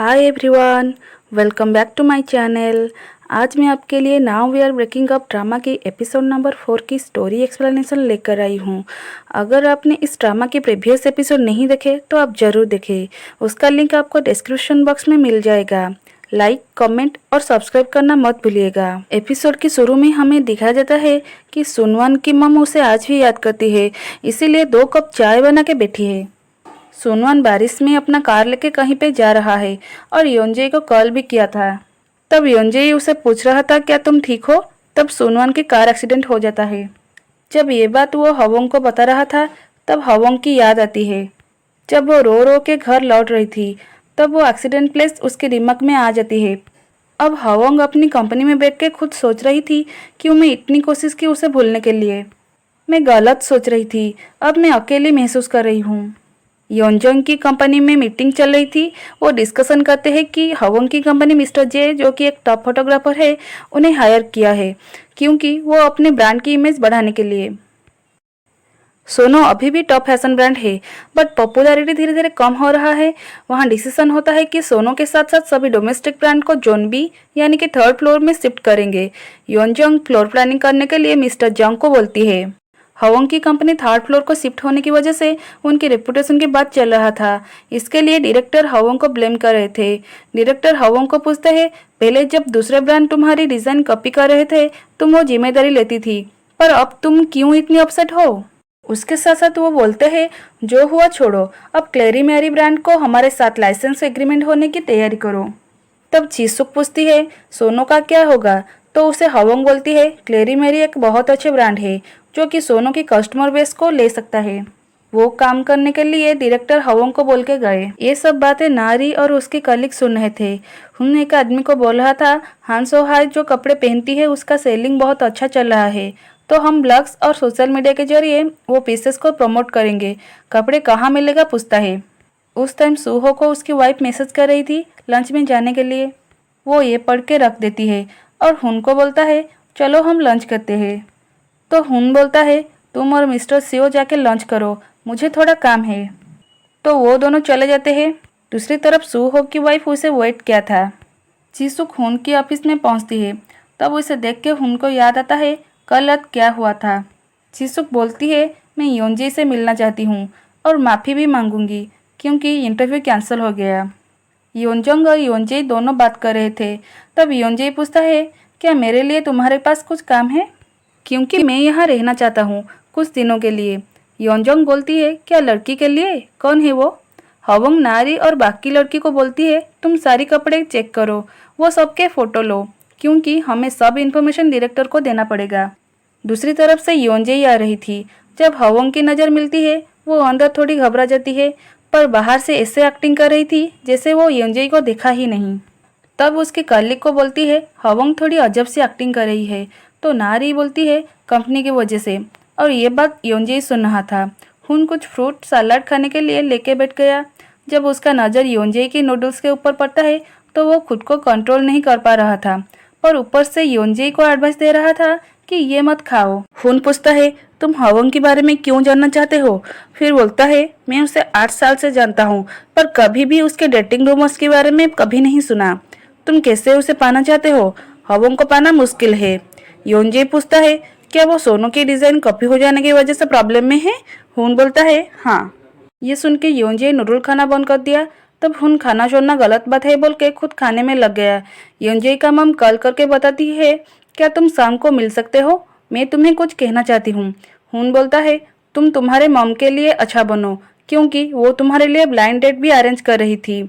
Hi everyone, welcome back to my channel. आज मैं आपके लिए now we are breaking up drama की एपिसोड नंबर 4 की स्टोरी एक्सप्लेनेशन लेकर आई हूँ। अगर आपने इस ड्रामा के प्रीवियस एपिसोड नहीं देखे तो आप ज़रूर देखें। उसका लिंक आपको डिस्क्रिप्शन बॉक्स में मिल जाएगा। लाइक, कमेंट और सब्सक्राइब करना मत भूलिएगा। एपिसोड के शुरू में हमें दिखाया जाता है कि सुनवन की मम उसे आज भी याद करती है, इसीलिए 2 कप चाय बना के बैठी है। सोनवान बारिश में अपना कार लेके कहीं पे जा रहा है और योंजई को कॉल भी किया था। तब योंजई उसे पूछ रहा था क्या तुम ठीक हो। तब सोनवान की कार एक्सीडेंट हो जाता है। जब ये बात वो हवोंग को बता रहा था तब हवोंग की याद आती है। जब वो रो रो के घर लौट रही थी तब वो एक्सीडेंट प्लेस उसके दिमाग में आ जाती है। अब हवोंग अपनी कंपनी में बैठ के खुद सोच रही थी कि मैं इतनी कोशिश की उसे भूलने के लिए। मैं गलत सोच रही थी, अब मैं अकेली महसूस कर रही हूँ। योंजोंग की कंपनी में मीटिंग चल रही थी। वो डिस्कशन करते हैं कि हवोंग की कंपनी मिस्टर जे जो कि एक टॉप फोटोग्राफर है उन्हें हायर किया है क्योंकि वो अपने ब्रांड की इमेज बढ़ाने के लिए। सोनो अभी भी टॉप फैशन ब्रांड है बट पॉपुलैरिटी धीरे धीरे कम हो रहा है। वहाँ डिसीजन होता है कि सोनो के साथ साथ सभी डोमेस्टिक ब्रांड को जोन बी यानी कि 3rd फ्लोर में शिफ्ट करेंगे। योंजोंग फ्लोर प्लानिंग करने के लिए मिस्टर जंग को बोलती है। हवोंग की कंपनी 3rd फ्लोर को शिफ्ट होने की वजह से उनकी रेपुटेशन की बात चल रहा था। इसके लिए डायरेक्टर हवोंग को ब्लेम कर रहे थे। डायरेक्टर हवोंग को पूछते हैं पहले जब दूसरे ब्रांड तुम्हारी डिजाइन कॉपी कर रहे थे तुम वो जिम्मेदारी लेती थी, पर अब तुम क्यों इतनी अपसेट हो। उसके साथ साथ वो बोलते हैं जो हुआ छोड़ो, अब क्लेरी मैरी ब्रांड को हमारे साथ लाइसेंस एग्रीमेंट होने की तैयारी करो। तब जीसुक पूछती है सोनो का क्या होगा, तो उसे हवोंग बोलती है क्लेरी मैरी एक बहुत अच्छे ब्रांड है जो कि सोनो की कस्टमर बेस को ले सकता है। वो काम करने के लिए डायरेक्टर हवोंग को बोल के गए। ये सब बातें नारी और उसके कलीग सुन रहे थे। उन्होंने एक आदमी को बोल रहा था हांसो हाय जो कपड़े पहनती है उसका सेलिंग बहुत अच्छा चल रहा है, तो हम ब्लॉग्स और सोशल मीडिया के जरिए वो पीसेस को प्रमोट करेंगे। कपड़े कहाँ मिलेगा पूछता है। उस टाइम सूहो को उसकी वाइफ मैसेज कर रही थी लंच में जाने के लिए। वो ये पढ़ के रख देती है और हुन को बोलता है चलो हम लंच करते हैं। तो हुन बोलता है तुम और मिस्टर सियो जाके लंच करो, मुझे थोड़ा काम है। तो वो दोनों चले जाते हैं। दूसरी तरफ सूहो की वाइफ उसे वेट किया था। जीसुक हुन की ऑफिस में पहुंचती है। तब उसे देख के हुन को याद आता है कल रात क्या हुआ था। जीसुक बोलती है मैं योंजई से मिलना चाहती हूँ और माफ़ी भी मांगूंगी क्योंकि इंटरव्यू कैंसिल हो गया। योंजोंग और योंजई दोनों बात कर रहे थे। तब योंजई पूछता है क्या मेरे लिए तुम्हारे पास कुछ काम है, क्योंकि मैं यहाँ रहना चाहता हूँ कुछ दिनों के लिए। योंजोंग बोलती है क्या लड़की के लिए, कौन है वो। हवोंग नारी और बाकी लड़की को बोलती है तुम सारी कपड़े चेक करो, वो सबके फ़ोटो लो क्योंकि हमें सब इन्फॉर्मेशन डायरेक्टर को देना पड़ेगा। दूसरी तरफ से योंजई आ रही थी। जब हवोंग की नज़र मिलती है वो अंदर थोड़ी घबरा जाती है, पर बाहर से ऐसे एक्टिंग कर रही थी जैसे वो योंजई को देखा ही नहीं। तब उसके कलीग को बोलती है हवोंग थोड़ी अजब सी एक्टिंग कर रही है, तो नारी बोलती है कंपनी की वजह से। और ये बात योंजई सुन रहा था। हुन कुछ फ्रूट सलाद खाने के लिए लेके बैठ गया। जब उसका नज़र योंजई की नूडल्स के ऊपर पड़ता है तो वो खुद को कंट्रोल नहीं कर पा रहा था, पर ऊपर से योंजई को एडवाइस दे रहा था कि ये मत खाओ। हुन पूछता है तुम हवोंग के बारे में क्यों जानना चाहते हो। फिर बोलता है मैं उसे 8 साल से जानता हूँ पर कभी भी उसके डेटिंग रूमर्स के बारे में कभी नहीं सुना। तुम कैसे उसे पाना चाहते हो, हवोंग को पाना मुश्किल है। योंजई पूछता है क्या वो सोनो की डिज़ाइन कॉपी हो जाने की वजह से प्रॉब्लम में है। हुन बोलता है हाँ। ये सुन के योंजई नूडल खाना बंद कर दिया। तब हुन खाना छोड़ना गलत बात है बोल के खुद खाने में लग गया। योंजई का मम कॉल करके बताती है क्या तुम शाम को मिल सकते हो, मैं तुम्हें कुछ कहना चाहती हूँ। हुन बोलता है तुम तुम्हारे मम के लिए अच्छा बनो क्योंकि वो तुम्हारे लिए ब्लाइंड डेट भी अरेंज कर रही थी,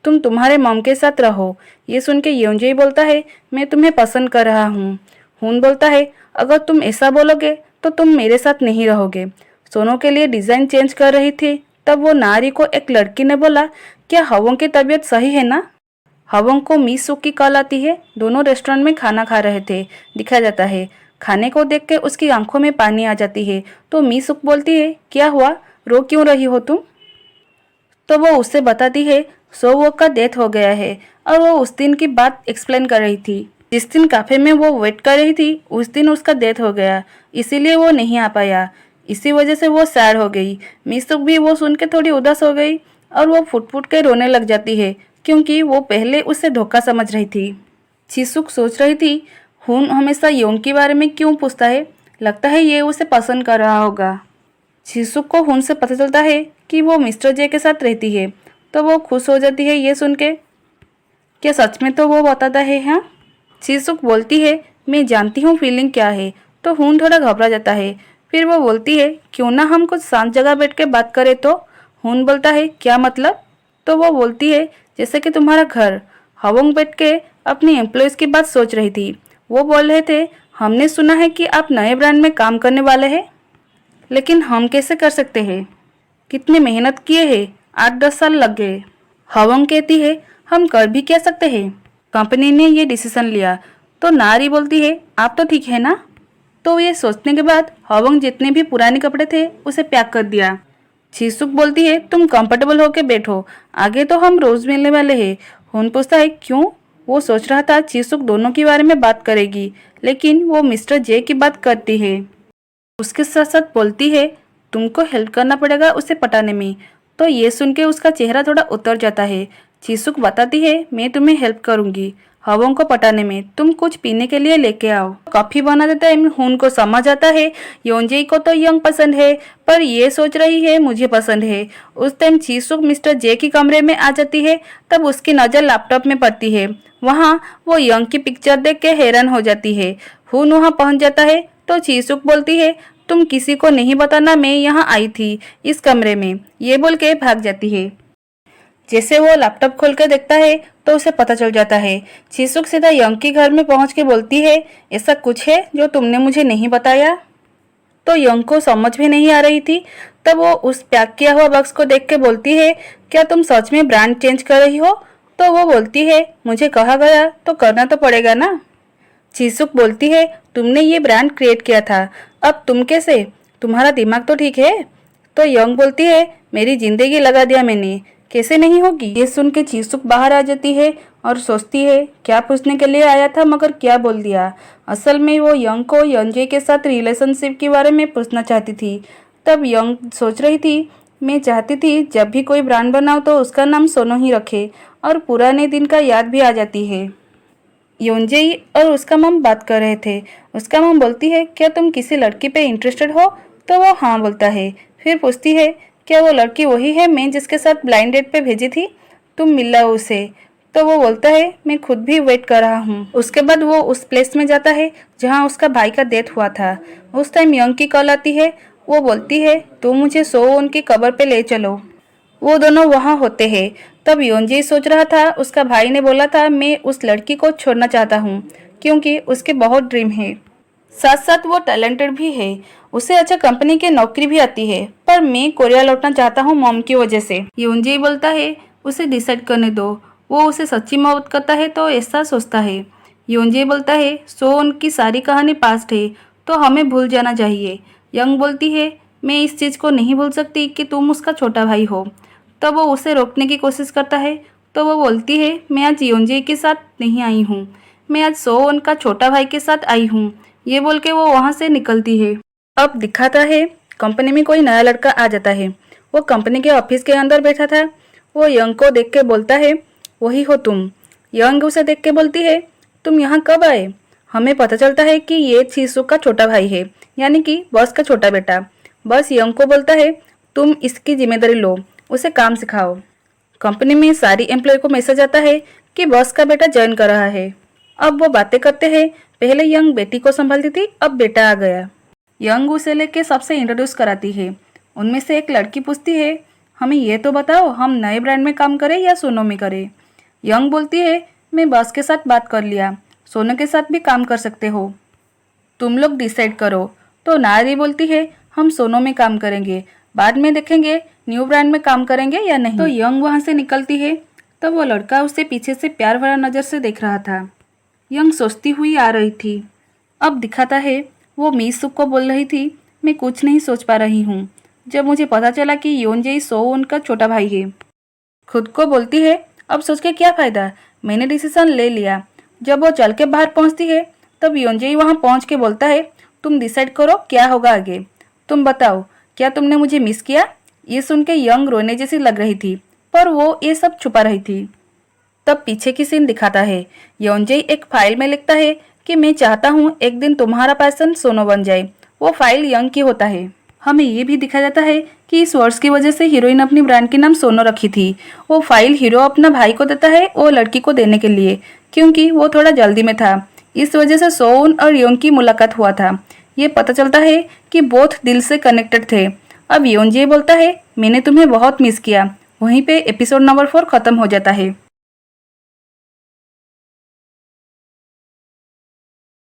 तुम तुम्हारे मम के साथ रहो। ये सुन के योंजई बोलता है मैं तुम्हें पसंद कर रहा हूँ। हुन बोलता है अगर तुम ऐसा बोलोगे तो तुम मेरे साथ नहीं रहोगे। सोनो के लिए डिज़ाइन चेंज कर रही थी। तब वो नारी को एक लड़की ने बोला क्या हवोंग की तबीयत सही है ना। हवोंग को मिसुक की कॉल आती है। दोनों रेस्टोरेंट में खाना खा रहे थे, दिखाया जाता है। खाने को देख के उसकी आंखों में पानी आ जाती है। तो मिसुक बोलती है क्या हुआ, रो क्यों रही हो तुम। तो वो उससे बताती है सोवो का डेथ हो गया है और वो उस दिन की बात एक्सप्लेन कर रही थी। जिस दिन काफे में वो वेट कर रही थी उस दिन उसका डेथ हो गया, इसीलिए वो नहीं आ पाया। इसी वजह से वो सैड हो गई। मिसुक भी वो सुन के थोड़ी उदास हो गई और वो फुट फुट के रोने लग जाती है क्योंकि वो पहले उसे धोखा समझ रही थी। चिसुक सोच रही थी, हुन हमेशा योंग के बारे में क्यों पूछता है, लगता है ये उसे पसंद कर रहा होगा। चिसुक को हुन से पता चलता है कि वो मिस्टर जे के साथ रहती है, तो वो खुश हो जाती है ये सुन के। क्या सच में तो वो बताता है? हाँ, चिसुक बोलती है, मैं जानती हूँ फीलिंग क्या है। तो हुन थोड़ा घबरा जाता है। फिर वो बोलती है, क्यों ना हम कुछ शांत जगह बैठ के बात करें। तो हुन बोलता है, क्या मतलब? तो वो बोलती है, जैसे कि तुम्हारा घर। हवंग बैठ के अपनी एम्प्लॉयज़ की बात सोच रही थी। वो बोल रहे थे, हमने सुना है कि आप नए ब्रांड में काम करने वाले हैं, लेकिन हम कैसे कर सकते हैं? कितनी मेहनत किए हैं, 8-10 साल लग गए। हवंग कहती है, हम कर भी क्या सकते हैं, कंपनी ने ये डिसीजन लिया। तो नारी बोलती है, आप तो ठीक है ना? तो ये सोचने के बाद हवंग जितने भी पुराने कपड़े थे उसे पैक कर दिया। चिसुक बोलती है, तुम कंफर्टेबल होके बैठो, आगे तो हम रोज मिलने वाले हैं। हुन पूछता है, क्यों? वो सोच रहा था चिसुक दोनों के बारे में बात करेगी, लेकिन वो मिस्टर जे की बात करती है। उसके साथ साथ बोलती है, तुमको हेल्प करना पड़ेगा उसे पटाने में। तो ये सुन के उसका चेहरा थोड़ा उतर जाता है। चिसुक बताती है, मैं तुम्हें हेल्प करूंगी हवंग को पटाने में, तुम कुछ पीने के लिए लेके आओ। कॉफी बना देता है। हुन को समझ आता है योंजेई को तो यंग पसंद है, पर ये सोच रही है मुझे पसंद है। उस टाइम चिसुक मिस्टर जे के कमरे में आ जाती है, तब उसकी नज़र लैपटॉप में पड़ती है। वहाँ वो यंग की पिक्चर देख के हैरान हो जाती है। हुन वहाँ पहुँच जाता है तो चिसुक बोलती है, तुम किसी को नहीं बताना मैं यहाँ आई थी इस कमरे में, ये बोल के भाग जाती है। जैसे वो लैपटॉप खोल कर देखता है तो उसे पता चल जाता है। चिसुक सीधा यंग के घर में पहुंच के बोलती है, ऐसा कुछ है जो तुमने मुझे नहीं बताया? तो यंग को समझ भी नहीं आ रही थी। तब वो उस पैक किया हुआ बॉक्स को देख के बोलती है, क्या तुम सच में ब्रांड चेंज कर रही हो? तो वो बोलती है, मुझे कहा गया तो करना तो पड़ेगा ना। चिसुक बोलती है, तुमने ये ब्रांड क्रिएट किया था, अब तुम कैसे? तुम्हारा दिमाग तो ठीक है? तो यंग बोलती है, मेरी जिंदगी लगा दिया मैंने, कैसे नहीं होगी? ये सुन के चिसुक बाहर आ जाती है और सोचती है, क्या पूछने के लिए आया था मगर क्या बोल दिया। असल में वो यंग को योंजे के साथ रिलेशनशिप के बारे में पूछना चाहती थी। तब यंग सोच रही थी, मैं चाहती थी जब भी कोई ब्रांड बनाओ तो उसका नाम सोनो ही रखे, और पुराने दिन का याद भी आ जाती है। योंजेई और उसका मम बात कर रहे थे। उसका मम बोलती है, क्या तुम किसी लड़की पे इंटरेस्टेड हो? तो वो हाँ बोलता है। फिर पूछती है, क्या वो लड़की वही है मैं जिसके साथ ब्लाइंड डेट पे भेजी थी, तुम मिल लो उसे? तो वो बोलता है, मैं खुद भी वेट कर रहा हूँ। उसके बाद वो उस प्लेस में जाता है जहाँ उसका भाई का डेथ हुआ था। उस टाइम यंग की कॉल आती है। वो बोलती है, तुम मुझे सो उनकी कब्र पे ले चलो। वो दोनों वहाँ होते हैं। तब योंजी सोच रहा था, उसका भाई ने बोला था मैं उस लड़की को छोड़ना चाहता हूँ क्योंकि उसके बहुत ड्रीम है, साथ साथ वो टैलेंटेड भी है, उसे अच्छा कंपनी की नौकरी भी आती है, पर मैं कोरिया लौटना चाहता हूँ मॉम की वजह से। योंजी बोलता है, उसे डिसाइड करने दो, वो उसे सच्ची मोहब्बत करता है तो ऐसा सोचता है। योंजी बोलता है, सो उनकी सारी कहानी पास्ट है तो हमें भूल जाना चाहिए। यंग बोलती है, मैं इस चीज़ को नहीं भूल सकती कि तुम उसका छोटा भाई हो। तब वो उसे रोकने की कोशिश करता है। तो वो बोलती है, मैं आज योंजे के साथ नहीं आई हूँ, मैं आज सोवन का छोटा भाई के साथ आई हूँ। ये बोल के वो वहाँ से निकलती है। अब दिखाता है कंपनी में कोई नया लड़का आ जाता है। वो कंपनी के ऑफिस के अंदर बैठा था। वो यंग को देख के बोलता है, वही हो तुम? यंग उसे देख के बोलती है, तुम यहाँ कब आए? हमें पता चलता है कि ये चीसू का छोटा भाई है, यानी कि बॉस का छोटा बेटा। बस यंग को बोलता है, तुम इसकी जिम्मेदारी लो, उसे काम सिखाओ। कंपनी में सारी एम्प्लॉय को मैसेज आता है कि बॉस का बेटा ज्वाइन कर रहा है। अब वो बातें करते हैं, पहले यंग बेटी को संभालती थी, अब बेटा आ गया। यंग उसे लेके सबसे इंट्रोड्यूस कराती है। उनमें से एक लड़की पूछती है, हमें ये तो बताओ हम नए ब्रांड में काम करें या सोनो में करें? यंग बोलती है, मैं बॉस के साथ बात कर लिया, सोनो के साथ भी काम कर सकते हो, तुम लोग डिसाइड करो। तो नारी बोलती है, हम सोनो में काम करेंगे, बाद में देखेंगे न्यू ब्रांड में काम करेंगे या नहीं। तो यंग वहाँ से निकलती है। तब वो लड़का उसे पीछे से प्यार भरा नज़र से देख रहा था। यंग सोचती हुई आ रही थी। अब दिखाता है, वो मीसुक को बोल रही थी, मैं कुछ नहीं सोच पा रही हूँ जब मुझे पता चला कि योंजेई सो उनका छोटा भाई है। खुद को बोलती है, अब सोच के क्या फ़ायदा, मैंने डिसीजन ले लिया। जब वो चल के बाहर पहुँचती है तब योंजेई वहाँ पहुँच के बोलता है, तुम डिसाइड करो क्या होगा आगे, तुम बताओ क्या तुमने मुझे मिस किया? ये सुन के यंग रोने जैसी लग रही थी, पर वो ये सब छुपा रही थी। तब पीछे की सीन दिखाता है। योंजेई एक फाइल में लिखता है कि मैं चाहता हूँ एक दिन तुम्हारा पैशन सोनो बन जाए। वो फाइल यंग की होता है। हमें ये भी दिखाया जाता है कि इस वर्ड्स की वजह से हीरोइन अपनी ब्रांड के नाम सोनो रखी थी। वो फाइल हीरो अपना भाई को देता है वो लड़की को देने के लिए, क्योंकि वो थोड़ा जल्दी में था। इस वजह से सोन और योंग की मुलाकात हुआ था। ये पता चलता है कि बोथ दिल से कनेक्टेड थे। अब योंजेई बोलता है मैंने तुम्हें बहुत मिस किया। वहीं पे एपिसोड नंबर 4 खत्म हो जाता है।